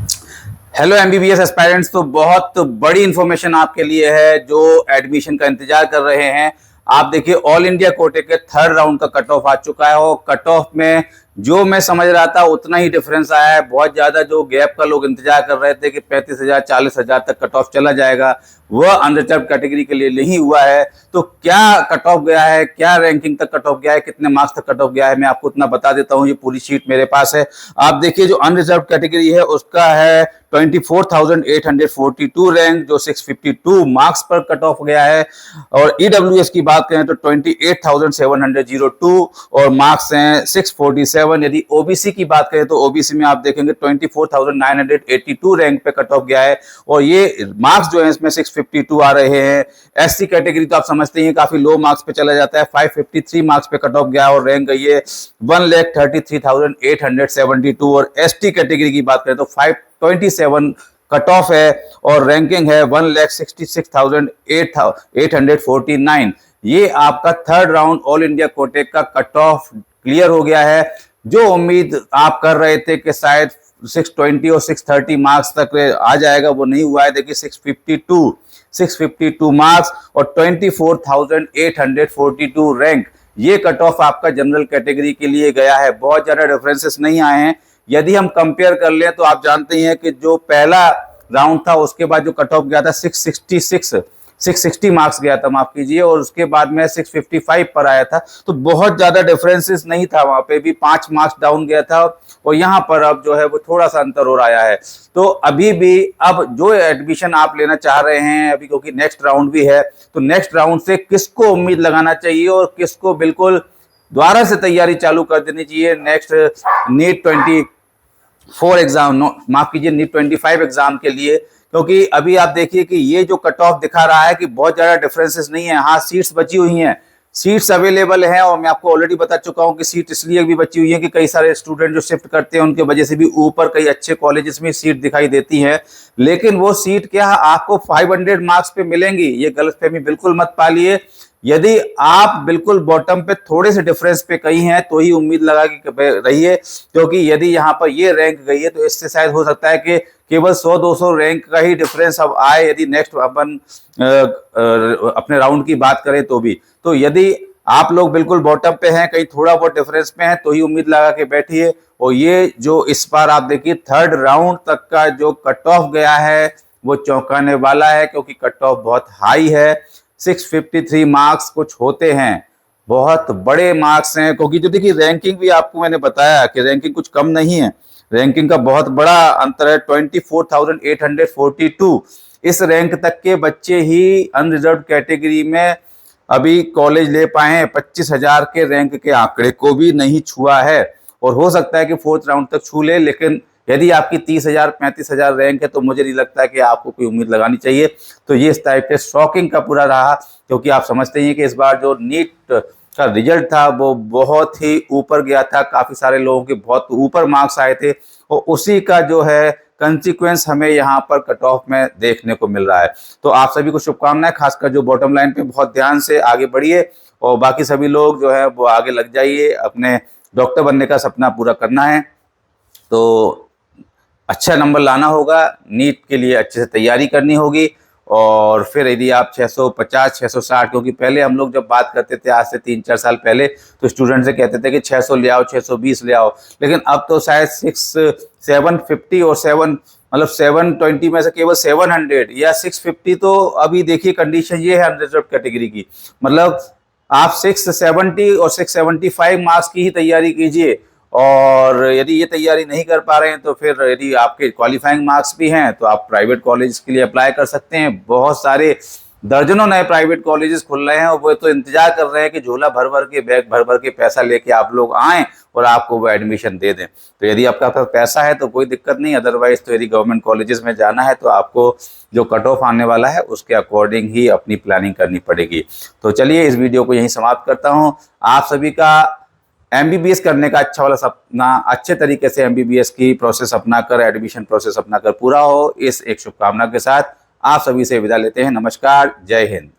Hello MBBS aspirants. तो बहुत बड़ी इंफॉर्मेशन आपके लिए है जो एडमिशन का इंतजार कर रहे हैं। आप देखिए, ऑल इंडिया कोटे के थर्ड राउंड का कट ऑफ आ चुका है और कट ऑफ में जो मैं समझ रहा था उतना ही डिफरेंस आया है। बहुत ज्यादा जो गैप का लोग इंतजार कर रहे थे कि 35,000 40,000 तक कट ऑफ चला जाएगा, वह अनरिजर्व कैटेगरी के लिए नहीं हुआ है। तो क्या कट ऑफ गया है, क्या रैंकिंग तक कट ऑफ गया है, कितने मार्क्स तक कट ऑफ गया है, मैं आपको उतना बता देता हूं। ये पूरी शीट मेरे पास है। आप देखिए, जो अनरिजर्व कैटेगरी है उसका है 24,842 रैंक, जो 652 मार्क्स पर कट ऑफ गया है। और ईडब्ल्यूएस की बात करें तो 28,702 और मार्क्स हैं 647। यदि ओबीसी की बात करें तो ओबीसी में आप देखेंगे 24,982 रैंक पे कट ऑफ गया है और ये मार्क्स जो है इसमें 652 आ रहे हैं। एससी कैटेगरी तो आप समझते हैं काफी लो मार्क्स पे चला जाता है, 553 मार्क्स पे कट ऑफ गया और रैंक गई है 1,33,872। और एसटी कैटेगरी की बात करें तो 527 कट ऑफ है और रैंकिंग है 1,66,849। ये आपका थर्ड राउंड ऑल इंडिया कोटे का कट ऑफ क्लियर हो गया है। जो उम्मीद आप कर रहे थे कि शायद 620 और 630 मार्क्स तक आ जाएगा, वो नहीं हुआ है। देखिए 652 मार्क्स और 24,842 रैंक, ये कट ऑफ आपका जनरल कैटेगरी के लिए गया है। बहुत ज्यादा डिफरेंसेस नहीं आए हैं। यदि हम कंपेयर कर लें तो आप जानते हैं कि जो पहला राउंड था उसके बाद जो कट ऑफ गया था 660 मार्क्स गया था, माफ कीजिए, और उसके बाद में 655 पर आया था। तो बहुत ज्यादा डिफरेंसेस नहीं था, वहां पे भी 5 मार्क्स डाउन गया था और यहाँ पर अब जो है वो थोड़ा सा अंतर और आया है। तो अभी भी अब जो एडमिशन आप लेना चाह रहे हैं अभी, क्योंकि नेक्स्ट राउंड भी है, तो नेक्स्ट राउंड से किसको उम्मीद लगाना चाहिए और किसको बिल्कुल दोबारा से तैयारी चालू कर देनी चाहिए नेक्स्ट नीट 24 एग्जाम, माफ कीजिए नीट 25 एग्जाम के लिए। क्योंकि अभी आप देखिए कि ये जो कट ऑफ दिखा रहा है कि बहुत ज्यादा डिफरेंसेस नहीं है। हाँ, सीट्स बची हुई हैं, सीट्स अवेलेबल हैं और मैं आपको ऑलरेडी बता चुका हूं कि सीट इसलिए भी बची हुई है कि कई सारे स्टूडेंट जो शिफ्ट करते हैं उनके वजह से भी ऊपर कई अच्छे कॉलेजेस में सीट दिखाई देती है। लेकिन वो सीट क्या आपको 500 मार्क्स पे मिलेंगी, ये गलतफहमी बिल्कुल मत पालिए। यदि आप बिल्कुल बॉटम पे थोड़े से डिफरेंस पे कहीं हैं तो ही उम्मीद लगा के रहिए, क्योंकि यदि यहाँ पर ये रैंक गई है तो इससे शायद हो सकता है कि केवल 100-200 रैंक का ही डिफरेंस अब आए, यदि नेक्स्ट अपन अपने राउंड की बात करें तो भी। तो यदि आप लोग बिल्कुल बॉटम पे हैं, कहीं थोड़ा बहुत डिफरेंस पे हैं, तो ही उम्मीद लगा के बैठिए। और ये जो इस बार आप देखिए थर्ड राउंड तक का जो कट ऑफ गया है वो चौंकाने वाला है, क्योंकि कट ऑफ बहुत हाई है। 653 मार्क्स कुछ होते हैं, बहुत बड़े मार्क्स हैं। क्योंकि जो देखिए रैंकिंग भी आपको मैंने बताया कि रैंकिंग कुछ कम नहीं है, रैंकिंग का बहुत बड़ा अंतर है। 24,842 इस रैंक तक के बच्चे ही अनरिजर्व कैटेगरी में अभी कॉलेज ले पाए हैं। 25,000 के रैंक के आंकड़े को भी नहीं छुआ है और हो सकता है कि फोर्थ राउंड तक छू ले। लेकिन यदि आपकी 30,000 35,000 रैंक है तो मुझे नहीं लगता है कि आपको कोई उम्मीद लगानी चाहिए। तो ये इस टाइप के शॉकिंग का पूरा रहा, क्योंकि आप समझते हैं कि इस बार जो नीट का रिजल्ट था वो बहुत ही ऊपर गया था, काफी सारे लोगों के बहुत ऊपर मार्क्स आए थे और उसी का जो है कंसिक्वेंस हमें यहाँ पर कट ऑफ में देखने को मिल रहा है। तो आप सभी को शुभकामनाएं, खासकर जो बॉटम लाइन पे बहुत ध्यान से आगे बढ़िए और बाकी सभी लोग जो है वो आगे लग जाइए। अपने डॉक्टर बनने का सपना पूरा करना है तो अच्छा नंबर लाना होगा, नीट के लिए अच्छे से तैयारी करनी होगी। और फिर यदि आप 650 660, क्योंकि पहले हम लोग जब बात करते थे आज से 3-4 साल पहले, तो स्टूडेंट से कहते थे कि 600 ले आओ, 620 ले आओ। लेकिन अब तो शायद 750 और 720 में से केवल 700 या 650। तो अभी देखिए कंडीशन ये है अनरिजर्व कैटेगरी की, मतलब आप 670 और 675 मार्क्स की ही तैयारी कीजिए। और यदि ये तैयारी नहीं कर पा रहे हैं तो फिर यदि आपके क्वालिफाइंग मार्क्स भी हैं तो आप प्राइवेट कॉलेज के लिए अप्लाई कर सकते हैं। बहुत सारे दर्जनों नए प्राइवेट कॉलेजेस खुल रहे हैं और वो तो इंतजार कर रहे हैं कि झोला भर भर के, बैग भर भर के पैसा लेके आप लोग आएँ और आपको वो एडमिशन दे दें। तो यदि आपका पास पैसा है तो कोई दिक्कत नहीं, अदरवाइज तो यदि गवर्नमेंट कॉलेजेस में जाना है तो आपको जो कट ऑफ आने वाला है उसके अकॉर्डिंग ही अपनी प्लानिंग करनी पड़ेगी। तो चलिए इस वीडियो को यहीं समाप्त करता हूँ। आप सभी का एमबीबीएस करने का अच्छा वाला सपना अच्छे तरीके से एमबीबीएस की प्रोसेस अपनाकर, एडमिशन प्रोसेस अपनाकर पूरा हो, इस एक शुभकामना के साथ आप सभी से विदा लेते हैं। नमस्कार, जय हिंद।